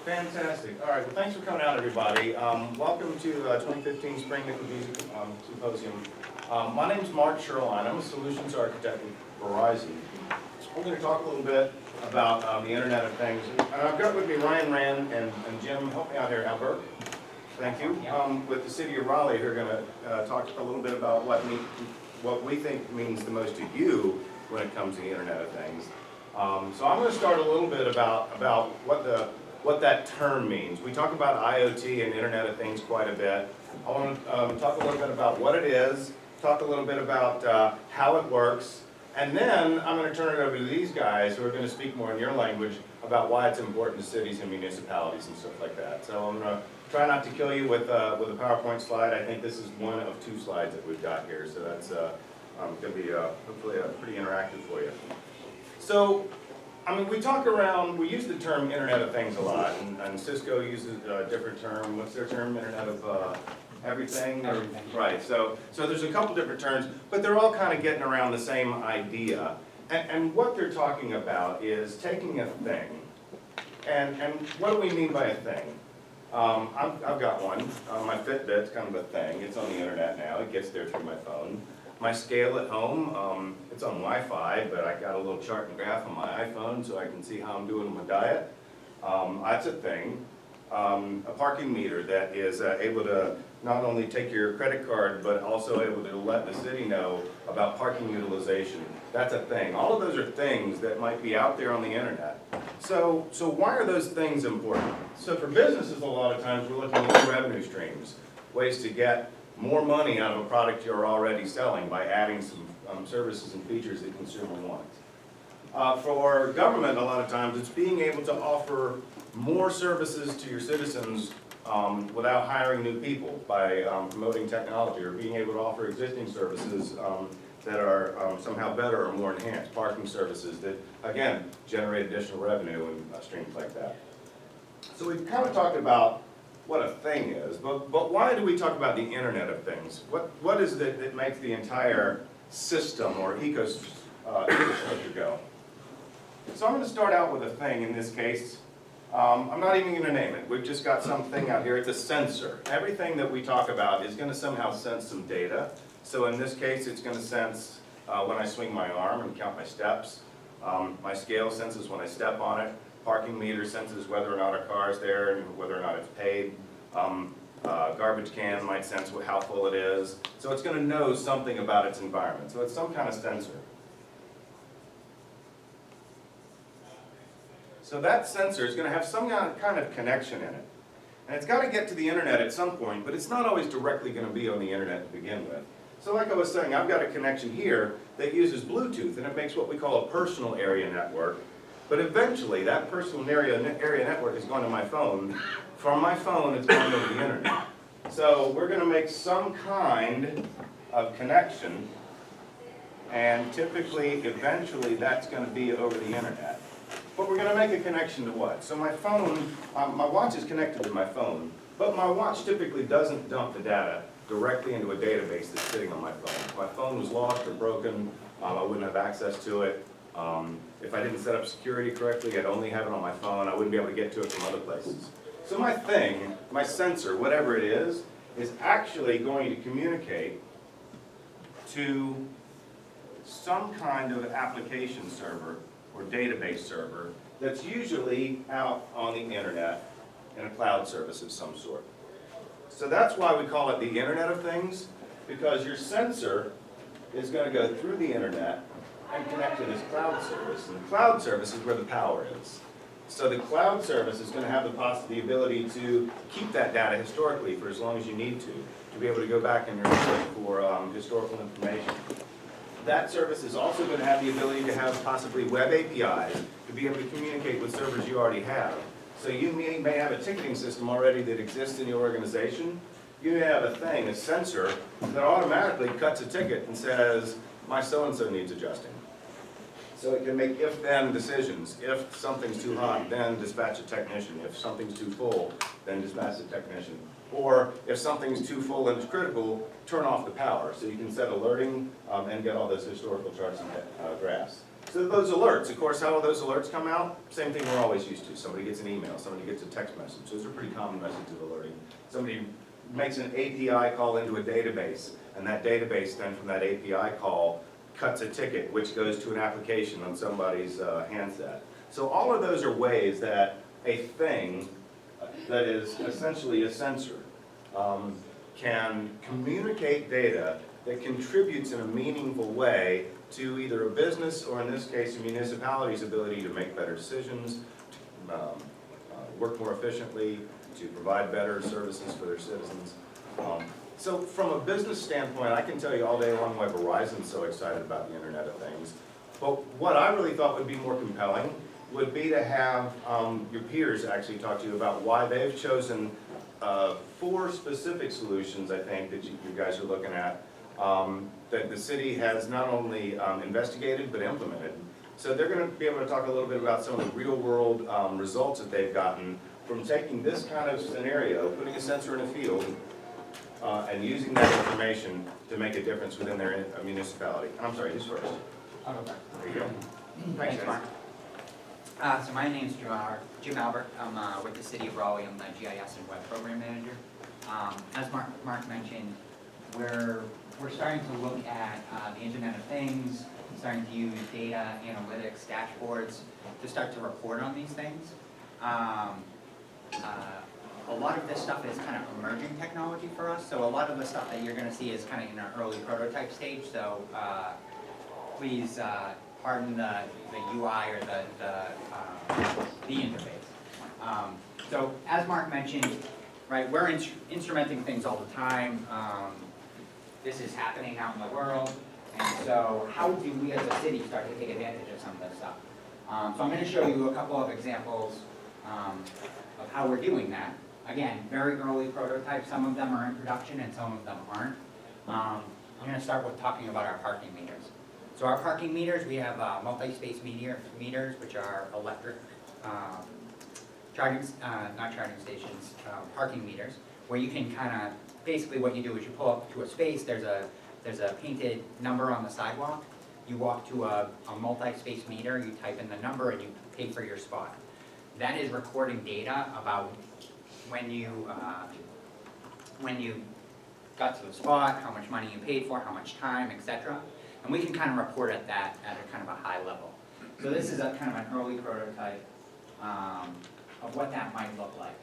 Fantastic. All right, well, thanks for coming out, everybody. Welcome to 2015 Spring Nickel Music Symposium. My name is Mark Scheuerlein. I'm a solutions architect with Verizon. We're going to talk a little bit about the Internet of Things. And I've got with me Ryan Rand and Jim, help me out here, Albert. Thank you. With the City of Raleigh, who are going to talk a little bit about what we think means the most to you when it comes to the Internet of Things. So I'm going to start a little bit about what that term means. We talk about IoT and Internet of Things quite a bit. I want to talk a little bit about what it is, talk a little bit about how it works, and then I'm going to turn it over to these guys who are going to speak more in your language about why it's important to cities and municipalities and stuff like that. So I'm going to try not to kill you with a PowerPoint slide. I think this is one of two slides that we've got here, so that's going to be hopefully pretty interactive for you. So, I mean, we use the term Internet of Things a lot, and Cisco uses a different term. What's their term? Internet of everything? Everything. Right, so there's a couple different terms, but they're all kind of getting around the same idea. And what they're talking about is taking a thing, and what do we mean by a thing? I've got one. My Fitbit's kind of a thing. It's on the Internet now. It gets there through my phone. My scale at home, it's on Wi-Fi, but I got a little chart and graph on my iPhone so I can see how I'm doing with my diet. That's a thing. A parking meter that is able to not only take your credit card, but also able to let the city know about parking utilization. That's a thing. All of those are things that might be out there on the Internet. So why are those things important? So for businesses, a lot of times we're looking at new revenue streams, ways to get more money out of a product you're already selling by adding some services and features that consumer wants. For government, a lot of times, it's being able to offer more services to your citizens without hiring new people by promoting technology, or being able to offer existing services that are somehow better or more enhanced, parking services that, again, generate additional revenue and streams like that. So we've kind of talked about what a thing is, but why do we talk about the Internet of Things? What is it that makes the entire system or ecosystem go? So I'm going to start out with a thing in this case. I'm not even going to name it. We've just got something out here. It's a sensor. Everything that we talk about is going to somehow sense some data. So in this case, it's going to sense when I swing my arm and count my steps. My scale senses when I step on it. Parking meter senses whether or not a car is there and whether or not it's paid. Garbage can might sense how full it is. So it's going to know something about its environment. So it's some kind of sensor. So that sensor is going to have some kind of connection in it. And it's got to get to the Internet at some point, but it's not always directly going to be on the Internet to begin with. So like I was saying, I've got a connection here that uses Bluetooth, and it makes what we call a personal area network. But eventually, that personal area network is going to my phone. From my phone, it's going over the Internet. So we're going to make some kind of connection, and typically, eventually, that's going to be over the Internet. But we're going to make a connection to what? So my phone, my watch is connected to my phone, but my watch typically doesn't dump the data directly into a database that's sitting on my phone. If my phone was lost or broken, I wouldn't have access to it. If I didn't set up security correctly, I'd only have it on my phone. I wouldn't be able to get to it from other places. So my thing, my sensor, whatever it is actually going to communicate to some kind of application server or database server that's usually out on the Internet in a cloud service of some sort. So that's why we call it the Internet of Things, because your sensor is going to go through the Internet and connect to this cloud service. And the cloud service is where the power is. So the cloud service is going to have the ability to keep that data historically for as long as you need to be able to go back and research for historical information. That service is also going to have the ability to have possibly web APIs to be able to communicate with servers you already have. So you may have a ticketing system already that exists in your organization. You may have a thing, a sensor, that automatically cuts a ticket and says, my so-and-so needs adjusting. So it can make if-then decisions. If something's too hot, then dispatch a technician. If something's too full, then dispatch a technician. Or if something's too full and it's critical, turn off the power. So you can set alerting and get all those historical charts and graphs. So those alerts, of course, how will those alerts come out? Same thing we're always used to. Somebody gets an email, somebody gets a text message. Those are pretty common methods of alerting. Somebody makes an API call into a database, and that database then from that API call cuts a ticket, which goes to an application on somebody's handset. So all of those are ways that a thing that is essentially a sensor can communicate data that contributes in a meaningful way to either a business, or in this case, a municipality's ability to make better decisions, to work more efficiently, to provide better services for their citizens. So from a business standpoint, I can tell you all day long why Verizon's so excited about the Internet of Things. But what I really thought would be more compelling would be to have your peers actually talk to you about why they've chosen 4 specific solutions, I think, that you guys are looking at, that the city has not only investigated but implemented. So they're going to be able to talk a little bit about some of the real-world results that they've gotten from taking this kind of scenario, putting a sensor in a field, and using that information to make a difference within their municipality. I'm sorry, who's first? I'll go back. There you go. Thanks, Mark. So my name's Jim Albert. I'm with the City of Raleigh. I'm the GIS and Web Program Manager. As Mark mentioned, we're starting to look at the Internet of Things, starting to use data, analytics, dashboards to start to report on these things. A lot of this stuff is kind of emerging technology for us, so a lot of the stuff that you're going to see is kind of in our early prototype stage, so please pardon the UI or the interface. So as Mark mentioned, right, we're instrumenting things all the time. This is happening out in the world, and so how do we as a city start to take advantage of some of this stuff? So I'm going to show you a couple of examples of how we're doing that. Again, very early prototypes. Some of them are in production and some of them aren't. I'm going to start with talking about our parking meters. So our parking meters, we have multi-space meters, which are electric parking meters, where you can kind of, basically what you do is you pull up to a space, there's a painted number on the sidewalk, you walk to a multi-space meter, you type in the number and you pay for your spot. That is recording data about when you got to the spot, how much money you paid for, how much time, etc. And we can kind of report at that at a kind of a high level. So this is a kind of an early prototype of what that might look like.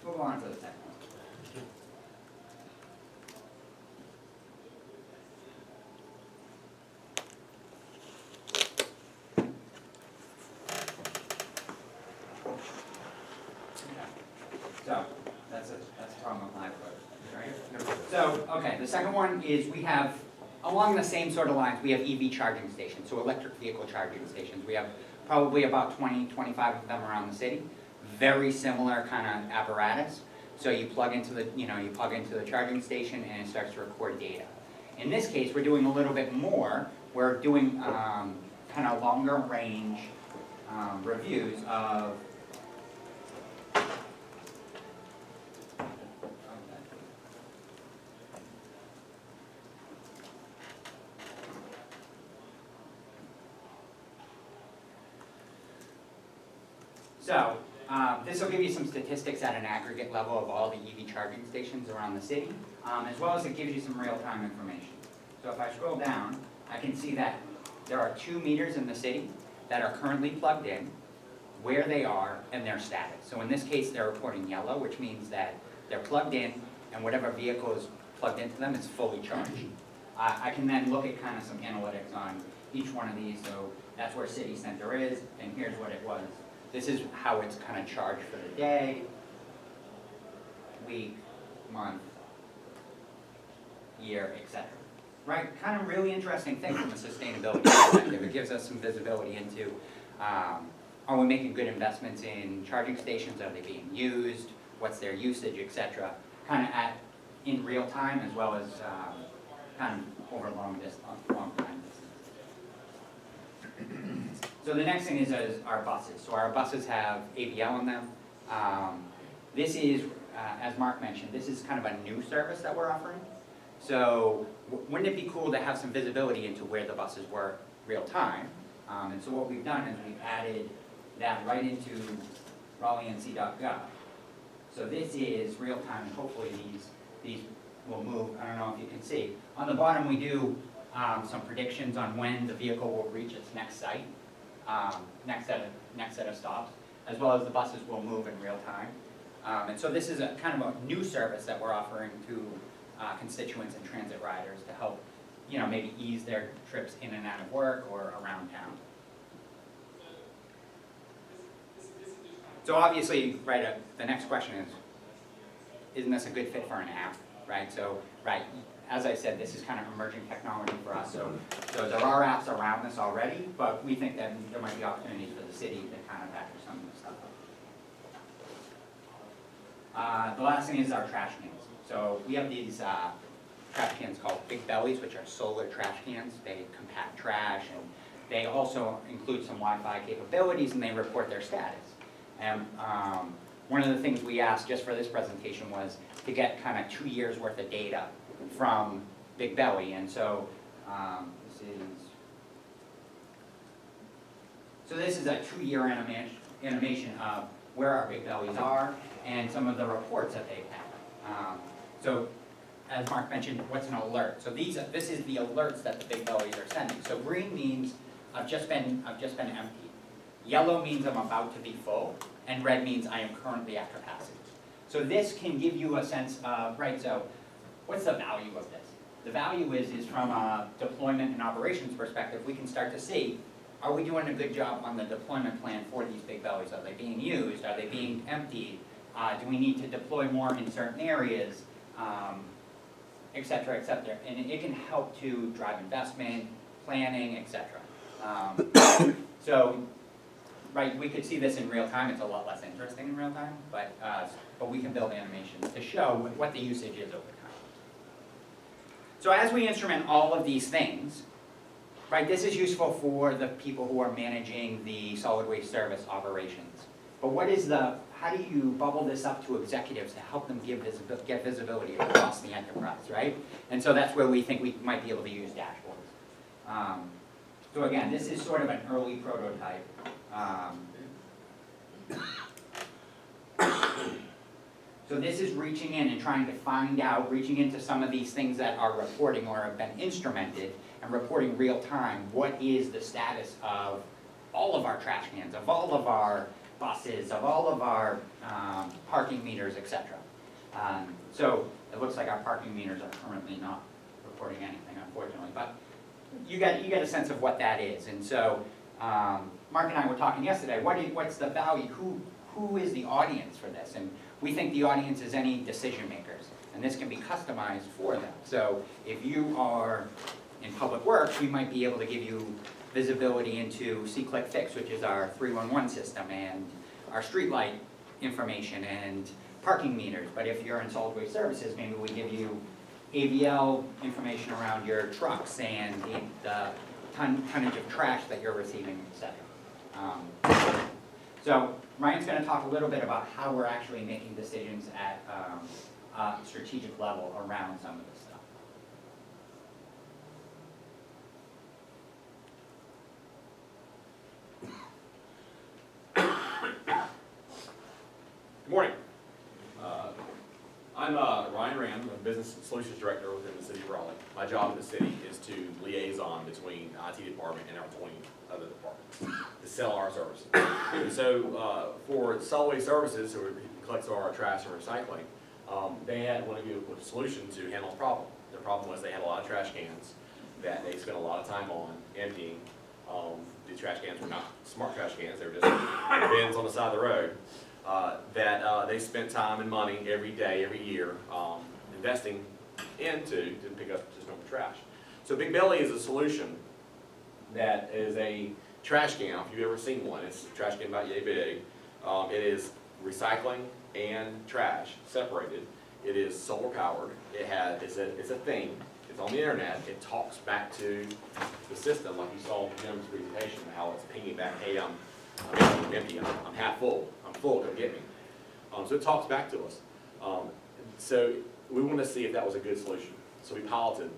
Move on to the second one. So that's a problem with live code, right? So, okay, the second one is we have, along the same sort of lines, we have EV charging stations, so electric vehicle charging stations. We have probably about 20, 25 of them around the city. Very similar kind of apparatus. So you plug into the, the charging station and it starts to record data. In this case, we're doing a little bit more. We're doing kind of longer range reviews of So, this will give you some statistics at an aggregate level of all the EV charging stations around the city, as well as it gives you some real-time information. So if I scroll down, I can see that there are 2 meters in the city that are currently plugged in, where they are, and their status. So in this case, they're reporting yellow, which means that they're plugged in, and whatever vehicle is plugged into them is fully charged. I can then look at kind of some analytics on each one of these. So that's where City Center is, and here's what it was. This is how it's kind of charged for the day, week, month, year, etc. Right? Kind of really interesting thing from a sustainability perspective. It gives us some visibility into, are we making good investments in charging stations? Are they being used? What's their usage, etc. Kind of in real time, as well as kind of over long time distance. So the next thing is our buses. So our buses have ABL in them. This is as Mark mentioned, this is kind of a new service that we're offering. So wouldn't it be cool to have some visibility into where the buses were real time? And so what we've done is we've added that right into RaleighNC.gov. So this is real time, and hopefully these will move. I don't know if you can see. On the bottom, we do some predictions on when the vehicle will reach its next site, next set of stops, as well as the buses will move in real time. And so this is a kind of a new service that we're offering to constituents and transit riders to help, maybe ease their trips in and out of work or around town. So obviously, right, the next question is, isn't this a good fit for an app, right? So, right, as I said, this is kind of emerging technology for us. So there are apps around this already, but we think that there might be opportunities for the city to kind of factor some of this stuff up. The last thing is our trash cans. So we have these trash cans called Bigbellys, which are solar trash cans. They compact trash, and they also include some Wi-Fi capabilities, and they report their status. And one of the things we asked just for this presentation was to get kind of 2 years worth of data from Bigbelly. And so this is a 2-year animation of where our Bigbellys are and some of the reports that they've had. So as Mark mentioned, what's an alert? So this is the alerts that the Bigbellys are sending. So green means I've just been emptied. Yellow means I'm about to be full, and red means I am currently at capacity. So this can give you a sense of, right, so what's the value of this? The value is from a deployment and operations perspective, we can start to see, are we doing a good job on the deployment plan for these Bigbellys? Are they being used? Are they being emptied? Do we need to deploy more in certain areas? Et cetera, et cetera. And it can help to drive investment, planning, et cetera. So, right, we could see this in real time. It's a lot less interesting in real time, but we can build animations to show what the usage is over time. So as we instrument all of these things, right, this is useful for the people who are managing the solid waste service operations. But how do you bubble this up to executives to help them get visibility across the enterprise, right? And so that's where we think we might be able to use dashboards. So again, this is sort of an early prototype. So this is reaching in and trying to find out, reaching into some of these things that are reporting or have been instrumented and reporting real time, what is the status of all of our trash cans, of all of our buses, of all of our parking meters, etc. So it looks like our parking meters are currently not reporting anything, unfortunately, but you get a sense of what that is. And so Mark and I were talking yesterday, what's the value, who is the audience for this? And we think the audience is any decision makers, and this can be customized for them. So if you are in public works, we might be able to give you visibility into See Click Fix, which is our 311 system, and our streetlight information and parking meters. But if you're in solid waste services, maybe we give you AVL information around your trucks and the tonnage of trash that you're receiving, etc. So Ryan's going to talk a little bit about how we're actually making decisions at a strategic level around some of this stuff. Good morning. I'm Ryan Rand, I'm the Business Solutions Director within the City of Raleigh. My job in the city is to liaison between IT department and our 20 other departments to sell our services. And so for solid waste services, who collects all our trash and recycling, they wanted to give a solution to handle the problem. The problem was they had a lot of trash cans that they spent a lot of time on emptying. The trash cans were not smart trash cans, they were just bins on the side of the road. That they spent time and money every day, every year, investing into to pick up just normal trash. So Bigbelly is a solution that is a trash can. If you've ever seen one, it's a trash can about yay big. It is recycling and trash separated. It is solar powered. It's a thing. It's on the internet. It talks back to the system, like you saw in Jim's presentation, how it's pinging back, hey, I'm empty, I'm half full, I'm full, come get me. So it talks back to us. So we wanted to see if that was a good solution. So we piloted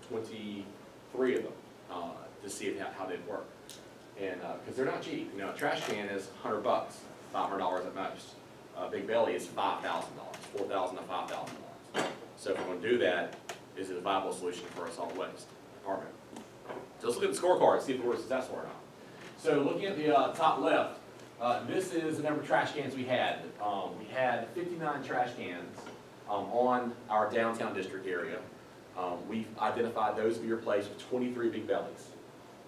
23 of them to see how they'd work. And because they're not cheap, you know, a trash can is $100, $500 at most. Bigbelly is $5,000, $4,000 to $5,000. So if we're going to do that, is it a viable solution for a solid waste department? So let's look at the scorecard, see if we were successful or not. So looking at the top left, this is the number of trash cans we had. We had 59 trash cans on our downtown district area. We've identified those to be replaced with 23 Bigbellys.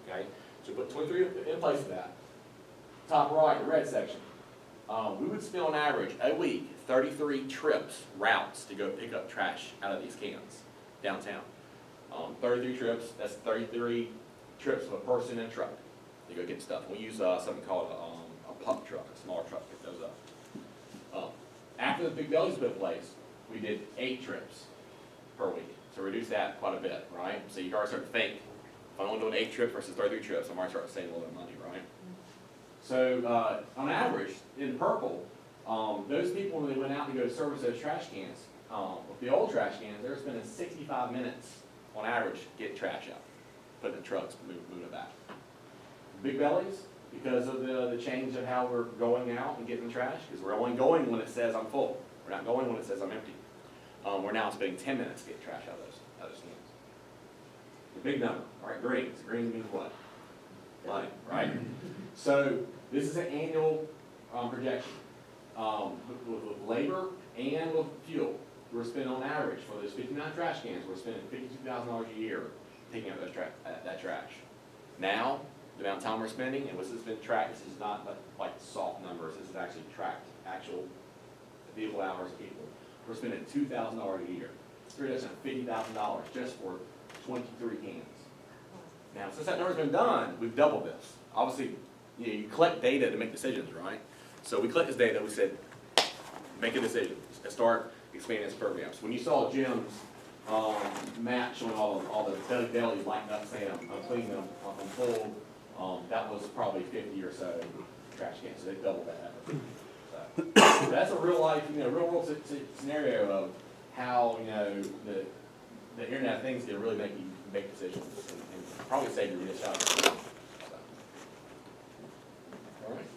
Okay, so put 23 in place of that. Top right, the red section. We would spend on average a week 33 trips, routes to go pick up trash out of these cans downtown. 33 trips, that's 33 trips of a person in a truck to go get stuff. We use something called a pup truck, a smaller truck to pick those up. After the Bigbellys put in place, we did 8 trips per week. So reduce that quite a bit, right? So you already start to think, if I'm only doing 8 trips versus 33 trips, I'm already starting to save a little bit of money, right? So on average, in purple, those people, when they went out to go service those trash cans, with the old trash cans, they were spending 65 minutes on average getting trash out, putting it in trucks, moving it back. Bigbellys, because of the change of how we're going out and getting trash, because we're only going when it says I'm full. We're not going when it says I'm empty. We're now spending 10 minutes to get trash out of those cans. The big number, all right, greens. Greens means what? Money, right? So this is an annual projection. With labor and with fuel, we're spending on average for those 59 trash cans, we're spending $52,000 a year taking out that trash. Now, the amount of time we're spending, and this has been tracked, this is not like soft numbers, this is actually tracked, actual vehicle hours of people. We're spending $2,000 a year. It's $350,000 just for 23 cans. Now, since that number's been done, we've doubled this. Obviously, you collect data to make decisions, right? So we collect this data, we said, make a decision, start expanding this program. So when you saw Jim's map showing all the bellies lighting up saying, I'm cleaning them, I'm full, that was probably 50 or so trash cans, so they doubled that effort. So that's a real life, real world scenario of how, the Internet of Things can really make you make decisions and probably save you this out. So. All right.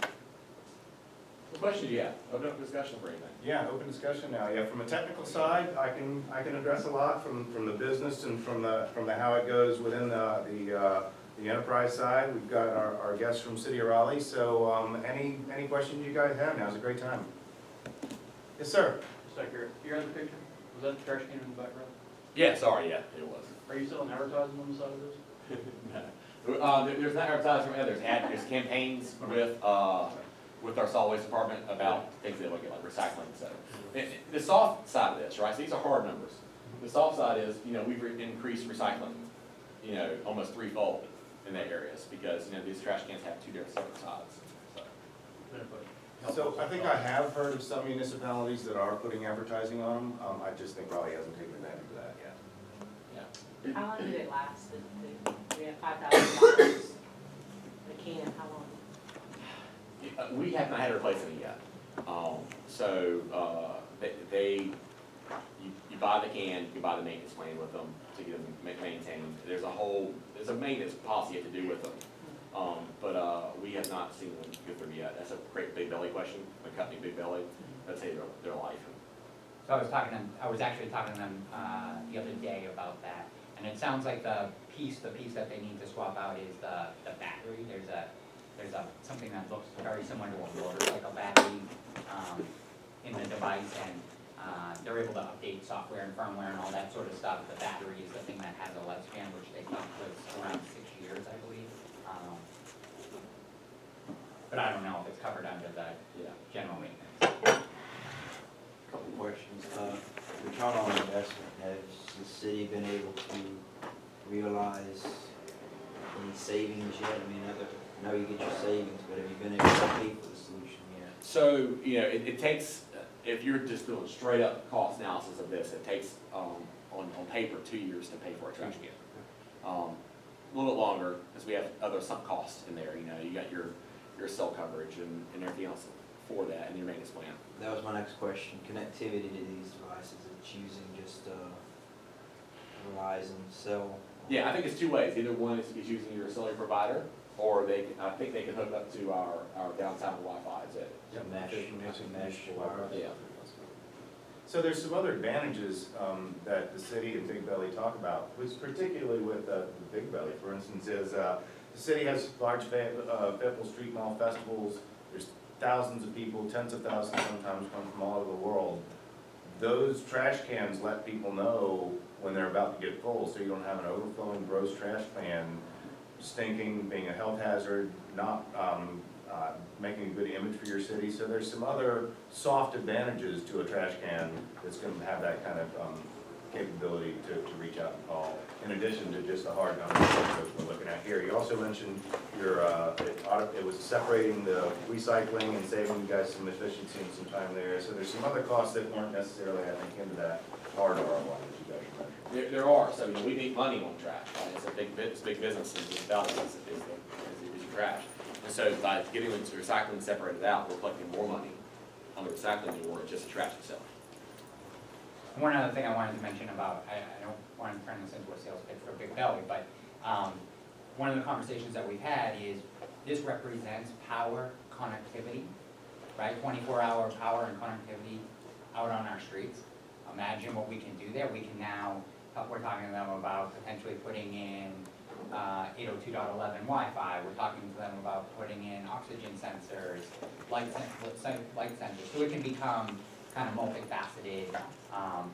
What question do you have? Open up discussion for anything. Yeah, open discussion now. Yeah, from a technical side, I can address a lot from the business and from the how it goes within the enterprise side. We've got our guests from City of Raleigh. So any questions you guys have? Now's a great time. Yes, sir. Just like your other picture, was that the trash can in the background? Yeah, sorry, yeah, it was. Are you selling advertising on the side of this? There's not advertising, there's campaigns with our solid waste department about things they look at, like recycling, so. The soft side of this, right, so these are hard numbers. The soft side is, we've increased recycling, almost threefold in that areas, because, these trash cans have 2 different separate sides, so. So I think I have heard of some municipalities that are putting advertising on them. I just think Raleigh hasn't taken advantage of that yet. Yeah. How long did it last? We have $5,000 a can, how long? We have not had to replace any yet. You buy the can, you buy the maintenance plan with them to get them maintained. There's a maintenance policy you have to do with them. But we have not seen them go through yet. That's a great Bigbelly question, the company Bigbelly. That's their life. So I was actually talking to them the other day about that, and it sounds like the piece that they need to swap out is the battery. There's something that looks very similar to a motorcycle battery in the device, and they're able to update software and firmware and all that sort of stuff. The battery is the thing that has a lifespan, which they thought was around 6 years, I believe. But I don't know if it's covered under the general maintenance. Couple questions. Return on investment, has the city been able to realize any savings yet? I mean, I know you get your savings, but have you been able to pay for the solution yet? So, it takes, if you're just doing straight up cost analysis of this, it takes, on paper, 2 years to pay for a trash can. A little bit longer, because we have other sunk costs in there, you got your cell coverage and everything else for that in your maintenance plan. That was my next question, connectivity to these devices, it's using just, Verizon cell. Yeah, I think it's two ways. Either one is using your cellular provider, or I think they can hook up to our downtown Wi-Fi. Is it? It's a mesh wire. Yeah. So there's some other advantages that the city and Bigbelly talk about, which particularly with the Bigbelly, for instance, is the city has large Fayetteville Street Mall festivals. There's thousands of people, tens of thousands sometimes come from all over the world. Those trash cans let people know when they're about to get full, so you don't have an overflowing gross trash can stinking, being a health hazard, not making a good image for your city. So there's some other soft advantages to a trash can that's going to have that kind of capability to reach out and call, in addition to just the hard numbers that we're looking at here. You also mentioned your, it was separating the recycling and saving you guys some efficiency and some time there. So there's some other costs that weren't necessarily, I think, into that hard ROI that you guys are measuring. There are. So we make money on trash. Right? It's a big business. It's thousands is trash. And so by getting into recycling separated out, we're collecting more money on the recycling than we were just the trash itself. One other thing I wanted to mention about, I don't want to turn this into a sales pitch for Bigbelly, but one of the conversations that we've had is this represents power connectivity, right? 24-hour power and connectivity out on our streets. Imagine what we can do there. We can now, we're talking to them about potentially putting in 802.11 Wi-Fi. We're talking to them about putting in oxygen sensors, light sensors. So it can become kind of multifaceted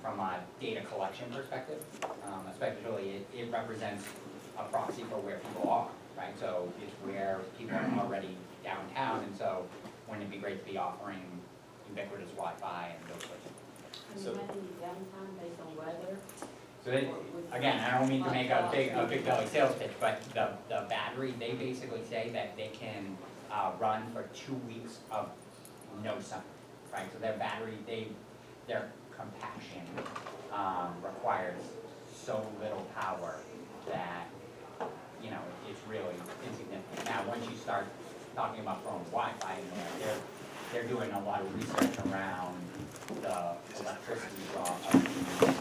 from a data collection perspective. Especially it represents a proxy for where people are, right? So it's where people are already downtown, and so wouldn't it be great to be offering ubiquitous Wi-Fi and those sorts of things? And you have any downtime based on weather? So they, again, I don't mean to make a Bigbelly sales pitch, but the battery, they basically say that they can run for 2 weeks of no sun, right? So their battery, their compaction requires so little power that, you know, it's really insignificant. Now, once you start talking about throwing Wi-Fi in there, they're doing a lot of research around the electricity draw of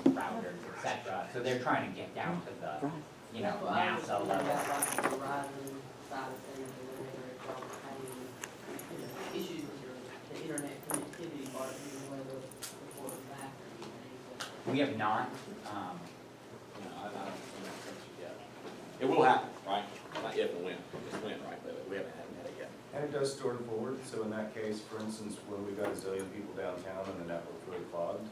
the routers, et cetera. So they're trying to get down to the, you know, That's what I was NASA thinking level. about, like the Verizon side of things, and then they're having, you know, issues with the internet connectivity part, and whether before the back or anything. We have not, No, I don't think that's yet. It will happen, right? Not yet, but when. It's when, right? But we haven't had it yet. And it does store and forward, so in that case, for instance, when we've got a zillion people downtown and the network's really clogged,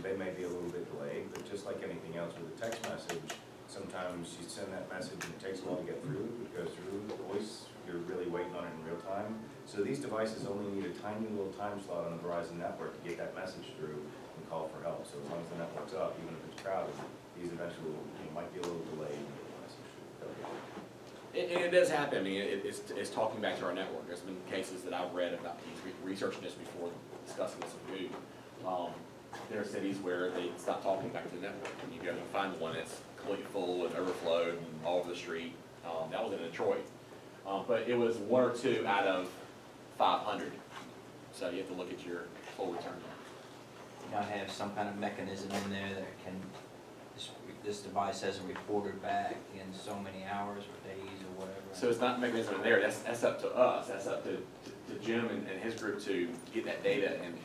they may be a little bit delayed, but just like anything else with a text message, sometimes you send that message and it takes a while to get through, it goes through voice, you're really waiting on it in real time. So these devices only need a tiny little time slot on the Verizon network to get that message through and call for help. So as long as the network's up, even if it's crowded, these eventually might be a little delayed in getting the message through. And it does happen. I mean, it's talking back to our network. There's been cases that I've read about these, researching this before, discussing this with you. There are cities where they stop talking back to the network, and you go and find one that's completely full and overflowed and all over the street. That was in Detroit. But it was 1 or 2 out of 500. So you have to look at your full return. You know, have some kind of mechanism in there that can, this device hasn't reported back in so many hours or days or whatever. So it's not a mechanism in there, that's up to us, that's up to Jim and his group to get that data and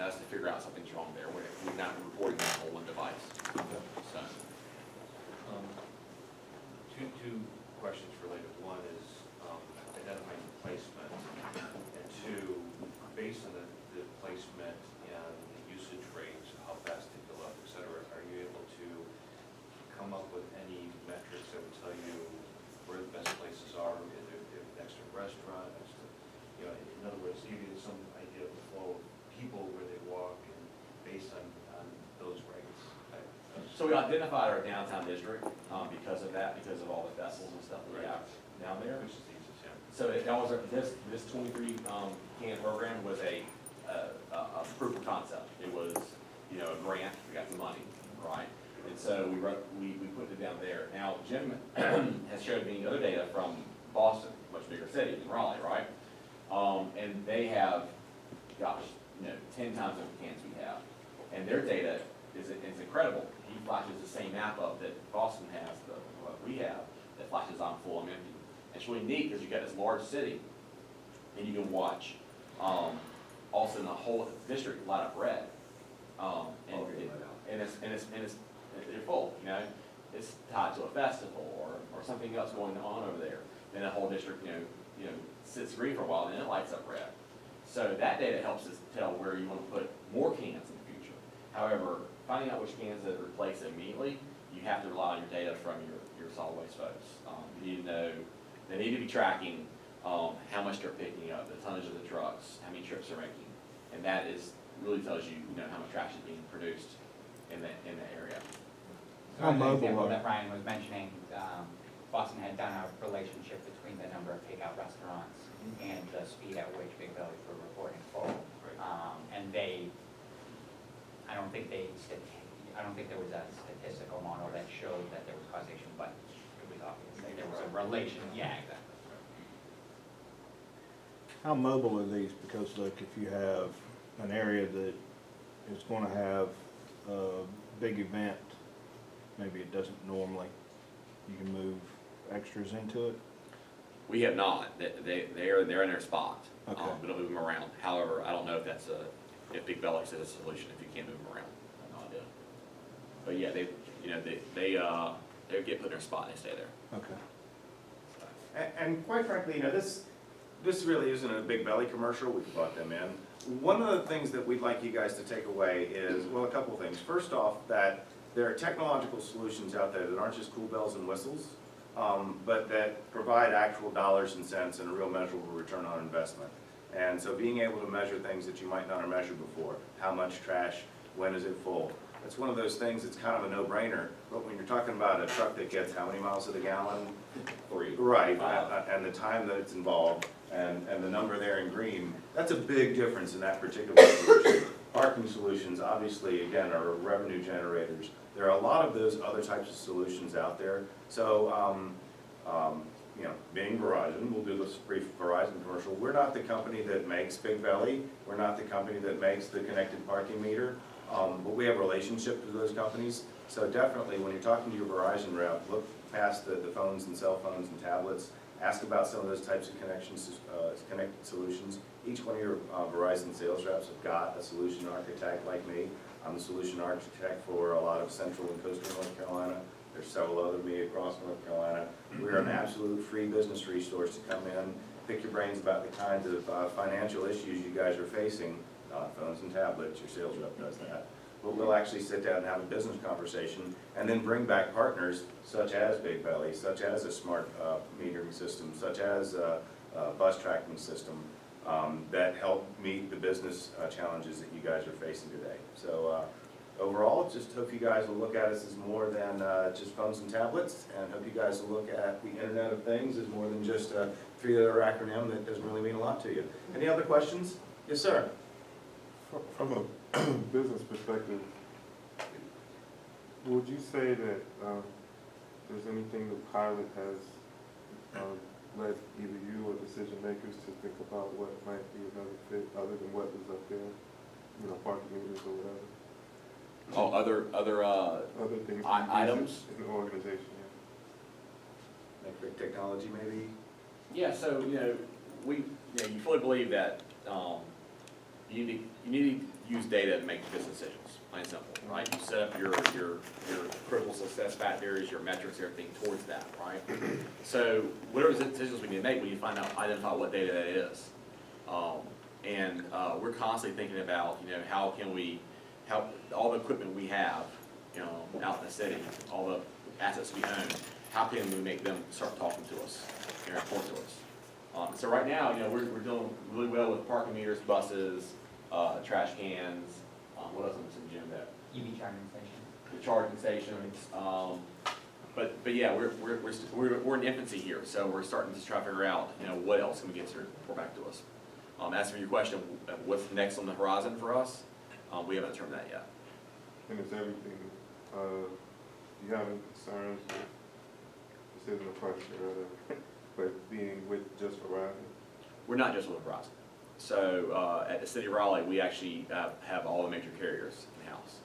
us to figure out something's wrong there. We're not reporting that on one device. So, Two questions related. One is identifying the placement, and two, based on the placement and the usage rates, how fast they fill up, et cetera, are you able to come up with any metrics that would tell you where the best places are, if next to a restaurant, next to, you know, in other words, you get some idea of the flow of people where they walk, and based on those rates? so we identified our downtown district because of that, because of all the festivals and stuff we have down there. Which is the easiest, yeah. So that was, this 23 can program was a proof of concept. It was, you know, a grant, we got the money, right? And so we put it down there. Now, Jim has showed me other data from Boston, much bigger city than Raleigh, right? And they have gosh, 10 times the cans we have. And their data is incredible. He flashes the same map up that Boston has, what we have, that flashes on full and empty. It's really neat because you've got this large city, and you can watch, also in the whole district light up red. And they're full, it's tied to a festival or something else going on over there. Then the whole district, sits green for a while, and then it lights up red. So that data helps us tell where you want to put more cans in the future. However, finding out which cans to replace immediately, you have to rely on your data from your solid waste folks. You need to know, they need to be tracking how much they're picking up, the tonnage of the trucks, how many trips they're making. And that really tells you, how much trash is being produced in the area. So an example that Ryan was mentioning, Boston had done a relationship between the number of takeout restaurants and the speed at which Bigbelly were reporting full. And I don't think there was a statistical model that showed that there was causation, but it was obvious that there was a relation. Yeah, exactly. How mobile are these? Because look, if you have an area that is going to have a big event, maybe it doesn't normally, you can move extras into it? We have not. They're in their spot. Okay. We don't move them around. However, I don't know if Bigbelly is a solution if you can't move them around. I have no idea. But yeah, they get put in their spot and they stay there. Okay. And quite frankly, this really isn't a Bigbelly commercial, we brought them in. One of the things that we'd like you guys to take away is, well, a couple things. First off, that there are technological solutions out there that aren't just cool bells and whistles, but that provide actual dollars and cents and a real measurable return on investment. And so being able to measure things that you might not have measured before, how much trash, when is it full? It's one of those things that's kind of a no-brainer, but when you're talking about a truck that gets how many miles to the gallon? 3. Right, and the time that it's involved, and the number there in green, that's a big difference in that particular solution. Parking solutions, obviously, again, are revenue generators. There are a lot of those other types of solutions out there. So, being Verizon, we'll do this brief Verizon commercial. We're not the company that makes Bigbelly. We're not the company that makes the connected parking meter. But we have a relationship with those companies. So definitely, when you're talking to your Verizon rep, look past the phones and cell phones and tablets. Ask about some of those types of connected solutions. Each one of your Verizon sales reps have got a solution architect like me. I'm the solution architect for a lot of central and coastal North Carolina. There's several other me across North Carolina. We're an absolute free business resource to come in, pick your brains about the kinds of financial issues you guys are facing, not phones and tablets, your sales rep does that. But we'll actually sit down and have a business conversation and then bring back partners such as Bigbelly, such as a smart metering system, such as a bus tracking system that help meet the business challenges that you guys are facing today. So overall, just hope you guys will look at us as more than just phones and tablets, and hope you guys will look at the Internet of Things as more than just a 3-letter acronym that doesn't really mean a lot to you. Any other questions? Yes, sir. From a business perspective, would you say that there's anything the pilot has led either you or decision makers to think about what might be another fit other than what was up there, parking meters or whatever? Oh, Other things items in the organization, Like big technology, maybe? Yeah, so, you fully believe that you need to use data to make business decisions, plain and simple, right? You set up your critical success factors, your metrics, everything towards that, right? So whatever decisions we need to make, we need to identify what data that is. And we're constantly thinking about, how can we help all the equipment we have, out in the city, all the assets we own, how can we make them start talking to us and report to us? So right now, we're doing really well with parking meters, buses, trash cans, what else is in Jim that? EV charging station. The charging stations, but yeah, we're in infancy here, so we're starting to try to figure out, what else can we get to report back to us. As for your question, what's next on the horizon for us? We haven't determined that yet. And it's everything. Do you have any concerns with, this isn't a question, rather, but being with just Verizon? We're not just with Verizon. So at the City of Raleigh, we actually have all the major carriers in-house.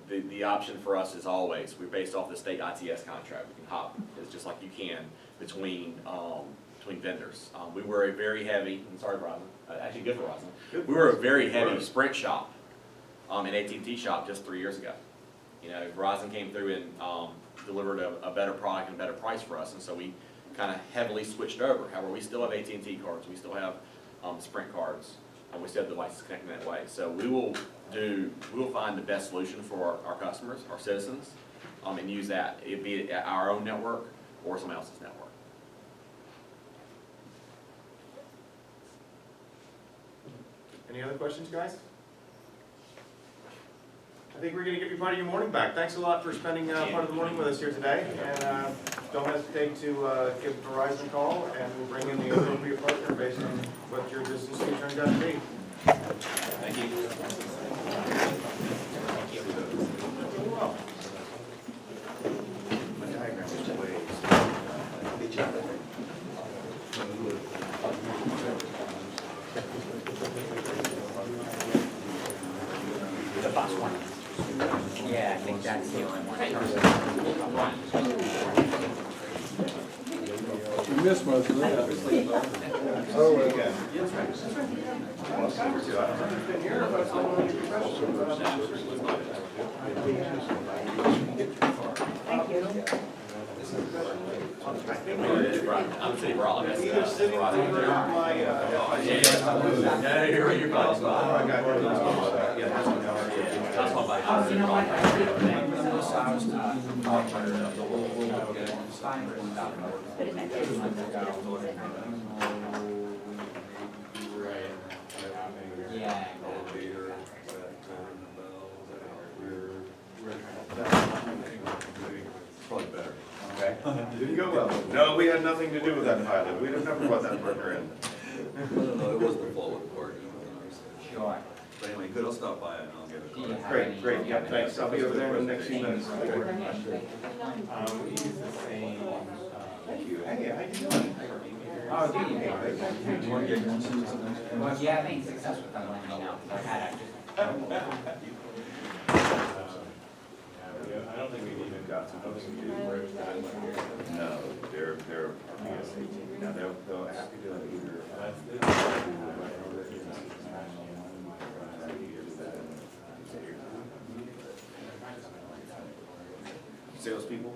The option for us is always, we're based off the state ITS contract. We can hop, it's just like you can, between vendors. We were a very heavy, I'm sorry Verizon, actually good Verizon. We were a very heavy Sprint shop, and AT&T shop just 3 years ago. You know, Verizon came through and delivered a better product and a better price for us, and so we kind of heavily switched over. However, we still have AT&T cards, we still have Sprint cards, and we still have devices connecting that way. So we will find the best solution for our customers, our citizens, and use that, be it our own network or someone else's network. Any other questions, guys? I think we're gonna give you part of your morning back. Thanks a lot for spending part of the morning with us here today. And don't hesitate to give Verizon a call, and we'll bring in the appropriate partner based on what your business need turns out to be. Thank you. You're welcome. My diagram is way. The bus one. Yeah, I think that's the only one. You missed most of that. Oh, okay. Well, super too. I don't know if you've been here, but it's all on your professional. I'm City of Raleigh. That's, Either sitting over at my, Yeah, you're fine. That's what my. You know what? Yeah. Probably better. Okay. Didn't go well. No, we had nothing to do with that pilot. We'd have never brought that partner in. No, it wasn't the flow of the party. Sure. But anyway, good, I'll stop by and I'll get Do you it. have Great, any- great. Yeah, thanks. I'll be over there in the next few minutes. We use the same, Thank you. Hey, how you doing? Oh, do you? Well, yeah, I think success with them letting me know, because I had actually. I don't think we've even got to those who do. No, they're PSAT. Now, they'll have to do it either. Salespeople,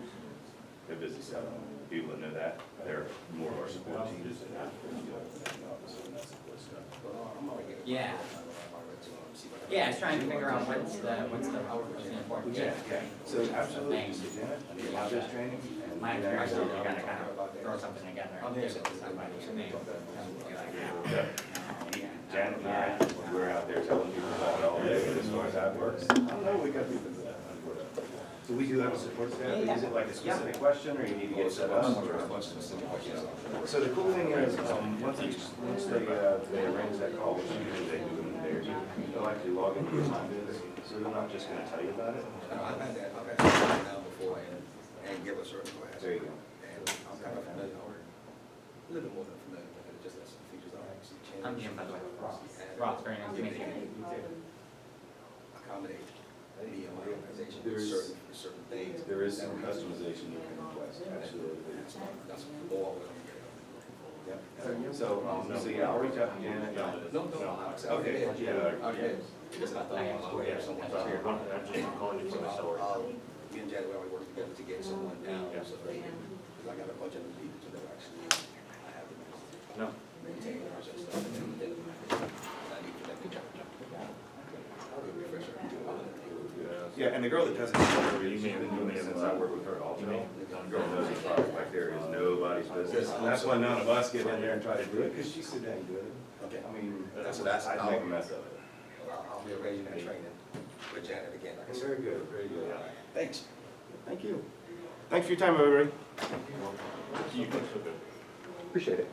they're busy selling. People that know that, they're more of our support teams. Yeah. Yeah, I was trying to figure out what's the important thing. Yeah. So absolutely, sit down, get a lot of this training. and My do that. experience is you gotta kind of throw something together and give it to somebody and they be like, Yeah. Janet and I, we're out there telling people about it all day, but as far as that works, I don't know, we got people that. So we do have a support staff, Yeah. is it like a specific question, or you need to get set up? So the cool thing is, once they arrange that call, which usually they do in a day or two, they'll actually log into your time biz, so they're not just gonna tell you about it. I've had that now before and give a certain class. There you go. And I'm kind of familiar, or a little more than familiar with it, just as some features are actually changing. I'm Jim, by the way, Ross. Ross, very nice to meet you. Accommodate me and my organization There with is- certain things. There is some customization you can request, absolutely. That's more what I'm getting. Yep. So yeah, I'll reach out to Janet. No, I'll accept it. Okay, yeah. Okay. Just I thought I'll have someone. Me and Janet, we already work together to get someone down, so, because I got a bunch of people that actually, I have to No. maintain and stuff, and then I need to let me check. I'll be a refresher. Yeah, and the girl that does it, she's been doing it since I worked with her also. The girl knows the product like there is nobody's business. And that's why none of us get in there and try to do it, because she sit down and do it. Okay. I mean, So that's- I'd make a mess of it. I'll be arranging that training with Janet again, like I said. Very good, very good. Thanks. Thank you. Thanks for your time, everybody. Appreciate it.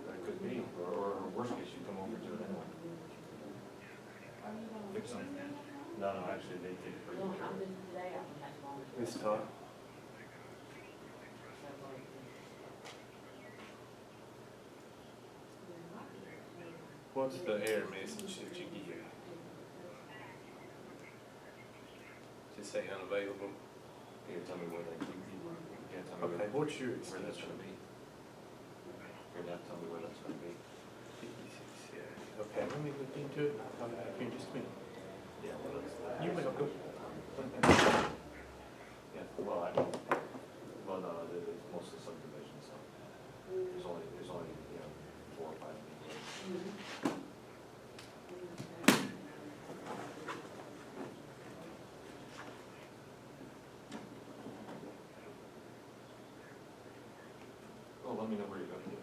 That could be, or worst case, you come over to it anyway. No, actually, they did it pretty Well, good. I'm just today, I can have long. It's tough. What's the error message that you get? Just say unavailable? Can you tell me where they, can you tell me Okay, what's your where that's extension? gonna be? Can you tell me where that's gonna be? 56, yeah. Okay, let me look into it, and I'll come back here in just a minute. Yeah, well, that's. You're welcome. Yeah, well, I mean, well, no, it's mostly subdivision, so there's only, you know, 4 or 5 people. Oh, let me know where you're going.